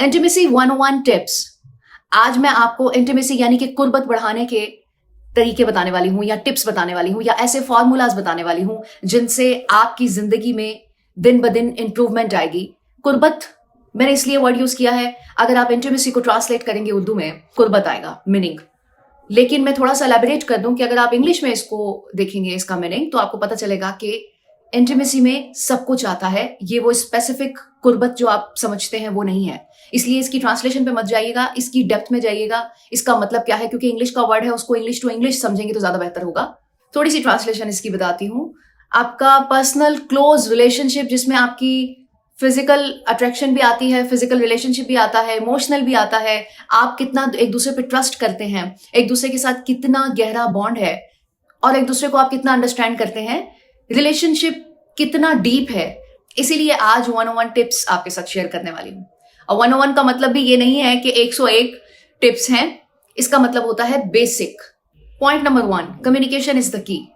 Intimacy 101 tips. आज मैं आपको इंटीमेसी यानी कि कुर्बत बढ़ाने के तरीके बताने वाली हूं या टिप्स बताने वाली हूं या ऐसे फॉर्मूलाज बताने वाली हूं जिनसे आपकी जिंदगी में दिन ब दिन इंप्रूवमेंट आएगी। कुर्बत मैंने इसलिए वर्ड यूज किया है, अगर आप इंटीमेसी को ट्रांसलेट करेंगे उर्दू में कुर्बत आएगा मीनिंग, लेकिन मैं थोड़ा सा एलैबोरेट कर दूं कि अगर आप इंग्लिश में इसको देखेंगे इसका मीनिंग तो आपको पता चलेगा कि इंटीमेसी में सब कुछ आता है। ये वो स्पेसिफिक कुर्बत जो आप समझते हैं वो नहीं है, इसलिए इसकी ट्रांसलेशन पे मत जाइएगा, इसकी डेप्थ में जाइएगा इसका मतलब क्या है, क्योंकि इंग्लिश का वर्ड है उसको इंग्लिश टू इंग्लिश समझेंगे तो ज्यादा बेहतर होगा। थोड़ी सी ट्रांसलेशन इसकी बताती हूँ। आपका पर्सनल क्लोज रिलेशनशिप जिसमें आपकी फिजिकल अट्रैक्शन भी आती है, फिजिकल रिलेशनशिप भी आता है, इमोशनल भी आता है, आप कितना एक दूसरे पे ट्रस्ट करते हैं, एक दूसरे के साथ कितना गहरा बॉन्ड है और एक दूसरे को आप कितना अंडरस्टैंड करते हैं, रिलेशनशिप कितना डीप है। इसीलिए आज 101 टिप्स आपके साथ शेयर करने वाली हूं। और 101 का मतलब भी ये नहीं है कि 101 टिप्स हैं, इसका मतलब होता है basic. Point number 1, communication is the key.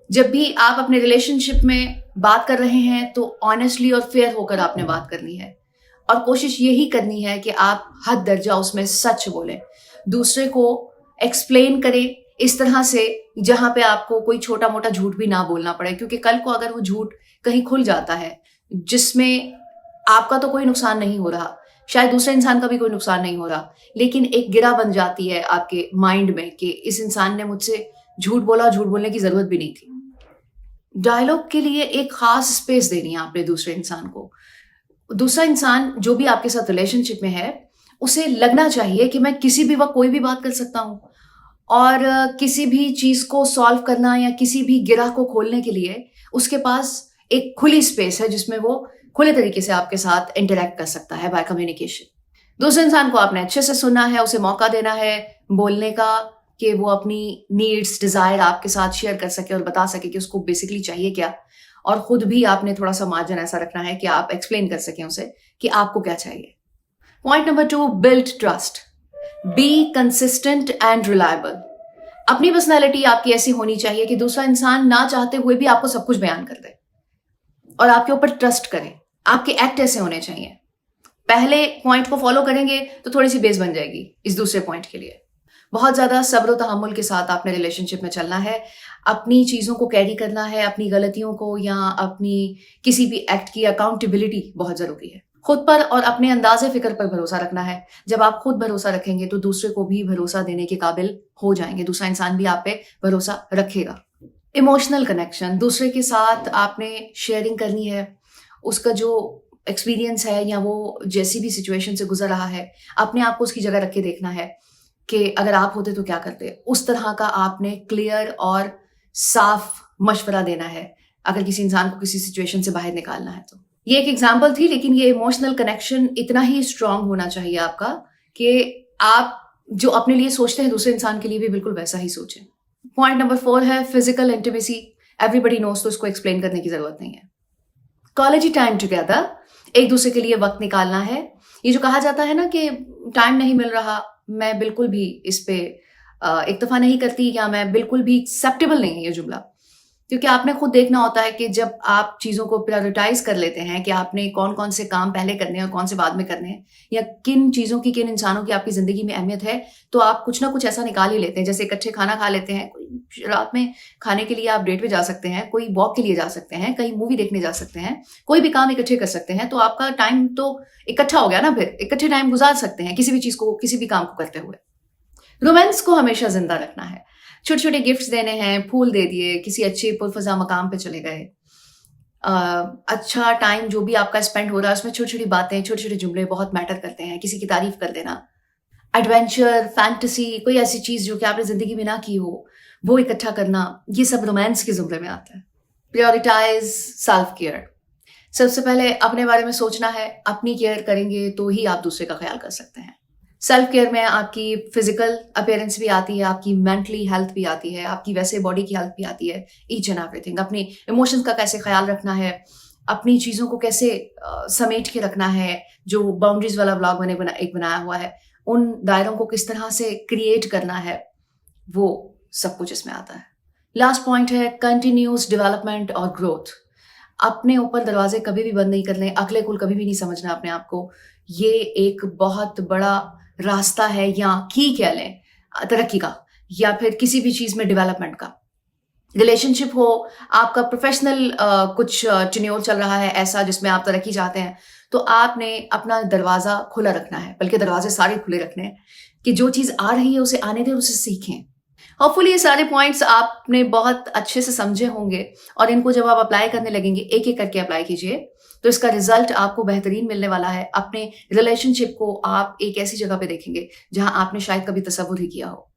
जब भी आप अपने रिलेशनशिप में बात कर रहे हैं तो ऑनेस्टली और फेयर होकर आपने बात करनी है और कोशिश यही करनी है कि आप हद दर्जा उसमें सच बोलें, दूसरे को एक्सप्लेन करें इस तरह से जहां पे आपको कोई छोटा मोटा झूठ भी ना बोलना पड़े, क्योंकि कल को अगर वो झूठ कहीं खुल जाता है जिसमें आपका तो कोई नुकसान नहीं हो रहा, शायद दूसरे इंसान का भी कोई नुकसान नहीं हो रहा, लेकिन एक गिरा बन जाती है आपके माइंड में कि इस इंसान ने मुझसे झूठ बोला, झूठ बोलने की जरूरत भी नहीं थी। डायलॉग के लिए एक खास स्पेस देनी है आपने दूसरे इंसान को। दूसरा इंसान जो भी आपके साथ रिलेशनशिप में है उसे लगना चाहिए कि मैं किसी भी वक्त कोई भी बात कर सकता हूं और किसी भी चीज को सॉल्व करना या किसी भी गिरा को खोलने के लिए उसके पास एक खुली स्पेस है जिसमें वो खुले तरीके से आपके साथ इंटरेक्ट कर सकता है बाय कम्युनिकेशन। दूसरे इंसान को आपने अच्छे से सुनना है, उसे मौका देना है बोलने का कि वो अपनी नीड्स डिजायर आपके साथ शेयर कर सके और बता सके कि उसको बेसिकली चाहिए क्या, और खुद भी आपने थोड़ा सा मार्जिन ऐसा रखना है कि आप एक्सप्लेन कर सकें उसे कि आपको क्या चाहिए। Point number 2, build trust. Be consistent and reliable. अपनी पर्सनैलिटी आपकी ऐसी होनी चाहिए कि दूसरा इंसान ना चाहते हुए भी आपको सब कुछ बयान कर दे और आपके ऊपर ट्रस्ट करे। आपके एक्ट ऐसे होने चाहिए। पहले पॉइंट को फॉलो करेंगे तो थोड़ी सी बेस बन जाएगी इस दूसरे पॉइंट के लिए। बहुत ज्यादा सब्र तहम्मुल के साथ आपने रिलेशनशिप में चलना है, अपनी चीजों को कैरी करना है, अपनी गलतियों को या अपनी किसी भी एक्ट की अकाउंटेबिलिटी बहुत जरूरी है। खुद पर और अपने अंदाजे फिक्र पर भरोसा रखना है। जब आप खुद भरोसा रखेंगे तो दूसरे को भी भरोसा देने के काबिल हो जाएंगे, दूसरा इंसान भी आप पे भरोसा रखेगा। इमोशनल कनेक्शन, दूसरे के साथ आपने शेयरिंग करनी है, उसका जो एक्सपीरियंस है या वो जैसी भी सिचुएशन से गुजर रहा है, अपने आप को उसकी जगह रख के देखना है कि अगर आप होते तो क्या करते। उस तरह का आपने क्लियर और साफ मशवरा देना है अगर किसी इंसान को किसी सिचुएशन से बाहर निकालना है तो। ये एक एग्जाम्पल थी, लेकिन ये इमोशनल कनेक्शन इतना ही स्ट्रांग होना चाहिए आपका कि आप जो अपने लिए सोचते हैं दूसरे इंसान के लिए भी बिल्कुल वैसा ही सोचें। पॉइंट नंबर 4 है फिजिकल इंटीमेसी। एवरीबडी नोज, तो इसको एक्सप्लेन करने की जरूरत नहीं है। क्वालिटी टाइम टुगेदर, एक दूसरे के लिए वक्त निकालना है। ये जो कहा जाता है ना कि टाइम नहीं मिल रहा, मैं बिल्कुल भी इस पे इत्तेफा नहीं करती या मैं बिल्कुल भी एक्सेप्टेबल नहीं है ये जुमला, क्योंकि आपने खुद देखना होता है कि जब आप चीजों को प्रायोरिटाइज कर लेते हैं कि आपने कौन कौन से काम पहले करने हैं और कौन से बाद में करने हैं, या किन चीजों की किन इंसानों की आपकी जिंदगी में अहमियत है, तो आप कुछ ना कुछ ऐसा निकाल ही लेते हैं। जैसे इकट्ठे खाना खा लेते हैं, कोई रात में खाने के लिए आप डेट पे जा सकते हैं, कोई वॉक के लिए जा सकते हैं, कहीं मूवी देखने जा सकते हैं, कोई भी काम इकट्ठे कर सकते हैं, तो आपका टाइम तो इकट्ठा हो गया ना, फिर इकट्ठे टाइम गुजार सकते हैं किसी भी चीज को, किसी भी काम को करते हुए। रोमांस को हमेशा जिंदा रखना है। छोटे छोटे गिफ्ट्स देने हैं, फूल दे दिए, किसी अच्छे पुरफजा मकाम पे चले गए, अच्छा टाइम जो भी आपका स्पेंड हो रहा है उसमें छोटी छोटी बातें, छोटे छोटे जुमले बहुत मैटर करते हैं। किसी की तारीफ कर देना, एडवेंचर, फैंटेसी, कोई ऐसी चीज जो कि आपने जिंदगी में ना की हो वो इकट्ठा करना, ये सब रोमांस के जुमले में आता है। Prioritise self care. सबसे पहले अपने बारे में सोचना है, अपनी केयर करेंगे तो ही आप दूसरे का ख्याल कर सकते हैं। सेल्फ केयर में आपकी फिजिकल अपीयरेंस भी आती है, आपकी मेंटली हेल्थ भी आती है, आपकी वैसे बॉडी की हेल्थ भी आती है, ईच एंड एवरीथिंग। अपने इमोशंस का कैसे ख्याल रखना है, अपनी चीज़ों को कैसे समेट के रखना है, जो बाउंड्रीज वाला व्लॉग मैंने बनाया हुआ है, उन दायरों को किस तरह से क्रिएट करना है, वो सब कुछ इसमें आता है। लास्ट पॉइंट है कंटिन्यूस डेवलपमेंट और ग्रोथ। अपने ऊपर दरवाजे कभी भी बंद नहीं करने, अगले कुल कभी भी नहीं समझना अपने आप को। ये एक बहुत बड़ा रास्ता है या की कह लें तरक्की का, या फिर किसी भी चीज में डेवलपमेंट का। रिलेशनशिप हो, आपका प्रोफेशनल कुछ टेन्योर चल रहा है ऐसा जिसमें आप तरक्की चाहते हैं, तो आपने अपना दरवाजा खुला रखना है, बल्कि दरवाजे सारे खुले रखने हैं कि जो चीज आ रही है उसे आने दें, उसे सीखें। होपफुली ये सारे पॉइंट्स आपने बहुत अच्छे से समझे होंगे, और इनको जब आप अप्लाई करने लगेंगे, एक एक करके अप्लाई कीजिए, तो इसका रिजल्ट आपको बेहतरीन मिलने वाला है। अपने रिलेशनशिप को आप एक ऐसी जगह पे देखेंगे जहां आपने शायद कभी तसव्वुर ही किया हो।